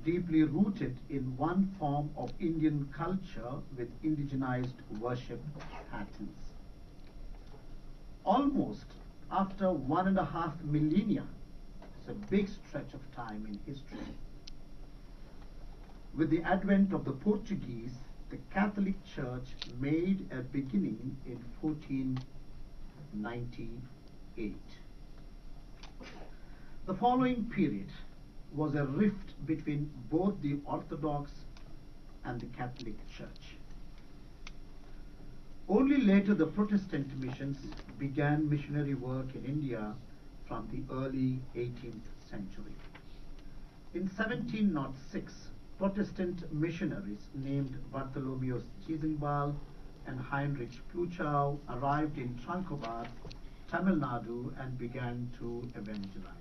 deeply rooted in one form of Indian culture with indigenized worship patterns. Almost after 1.5 millennia, it's a big stretch of time in history, with the advent of the Portuguese, the Catholic Church made a beginning in 1498. The following period was a rift between both the Orthodox and the Catholic Church. Only later the Protestant missions began missionary work in India from the early 18th century. In 1706, Protestant missionaries named Bartholomew Chisenbal and Heinrich Pluchau arrived in Tranquebar, Tamil Nadu, and began to evangelize.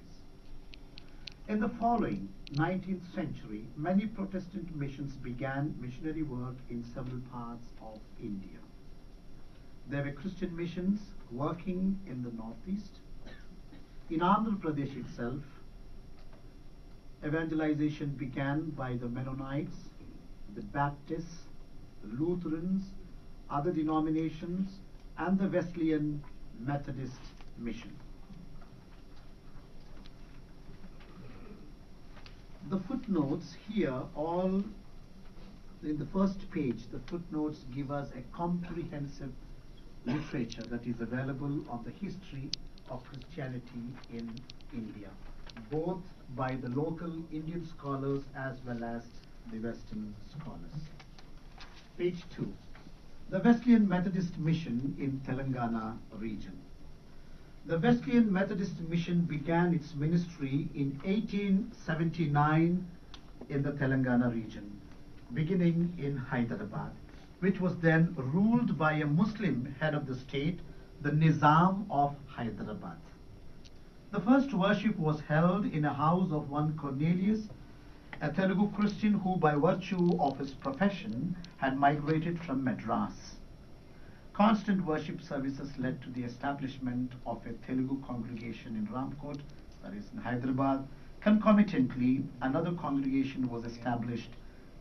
In the following 19th century, many Protestant missions began missionary work in several parts of India. There were Christian missions working in the northeast. In Andhra Pradesh itself, evangelization began by the Mennonites, the Baptists, the Lutherans, other denominations, and the Wesleyan Methodist mission. The footnotes here, all in the first page, the footnotes give us a comprehensive literature that is available on the history of Christianity in India, both by the local Indian scholars as well as the Western scholars. Page 2. The Wesleyan Methodist Mission in Telangana region. The Wesleyan Methodist Mission began its ministry in 1879 in the Telangana region, beginning in Hyderabad, which was then ruled by a Muslim head of the state, the Nizam of Hyderabad. The first worship was held in a house of one Cornelius, a Telugu Christian who by virtue of his profession had migrated from Madras. Constant worship services led to the establishment of a Telugu congregation in Ramkot, that is in Hyderabad. Concomitantly, another congregation was established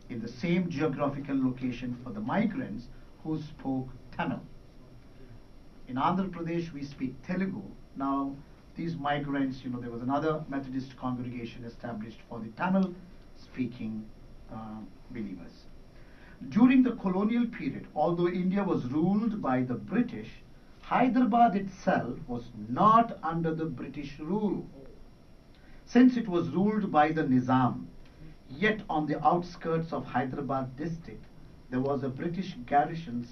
in the same geographical location for the migrants who spoke Tamil. In Andhra Pradesh, we speak Telugu. Now, these migrants, there was another Methodist congregation established for the Tamil-speaking believers. During the colonial period, although India was ruled by the British, Hyderabad itself was not under the British rule, since it was ruled by the Nizam. Yet on the outskirts of Hyderabad district, there was a British garrison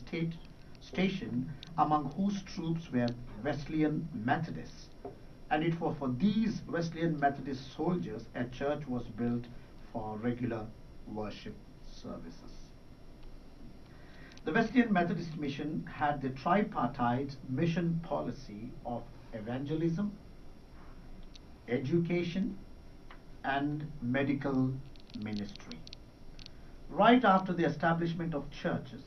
station among whose troops were Wesleyan Methodists. And it was for these Wesleyan Methodist soldiers a church was built for regular worship services. The Wesleyan Methodist Mission had the tripartite mission policy of evangelism, education, and medical ministry. Right after the establishment of churches,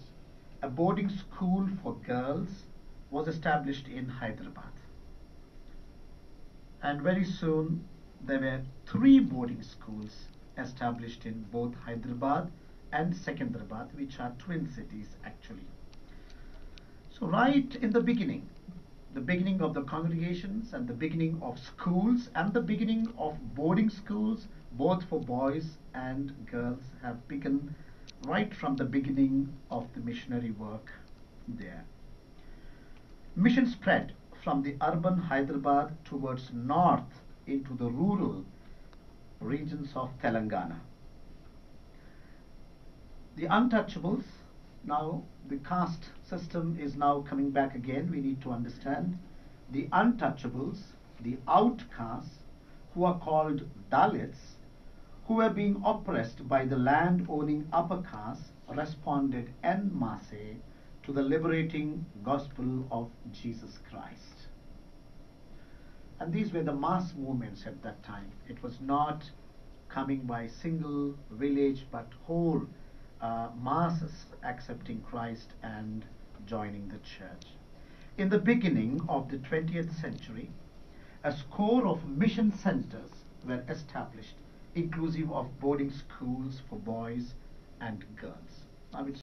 a boarding school for girls was established in Hyderabad. And very soon there were 3 boarding schools established in both Hyderabad and Secunderabad, which are twin cities actually. So right in the beginning of the congregations and the beginning of schools and the beginning of boarding schools, both for boys and girls, have begun right from the beginning of the missionary work there. Mission spread from the urban Hyderabad towards north into the rural regions of Telangana. The untouchables, now the caste system is now coming back again. We need to understand the untouchables, the outcasts, who are called Dalits, who were being oppressed by the land-owning upper caste, responded en masse to the liberating gospel of Jesus Christ. And these were the mass movements at that time. It was not coming by single village, but whole masses accepting Christ and joining the church. In the beginning of the 20th century, a score of mission centers were established inclusive of boarding schools for boys and girls. Now it's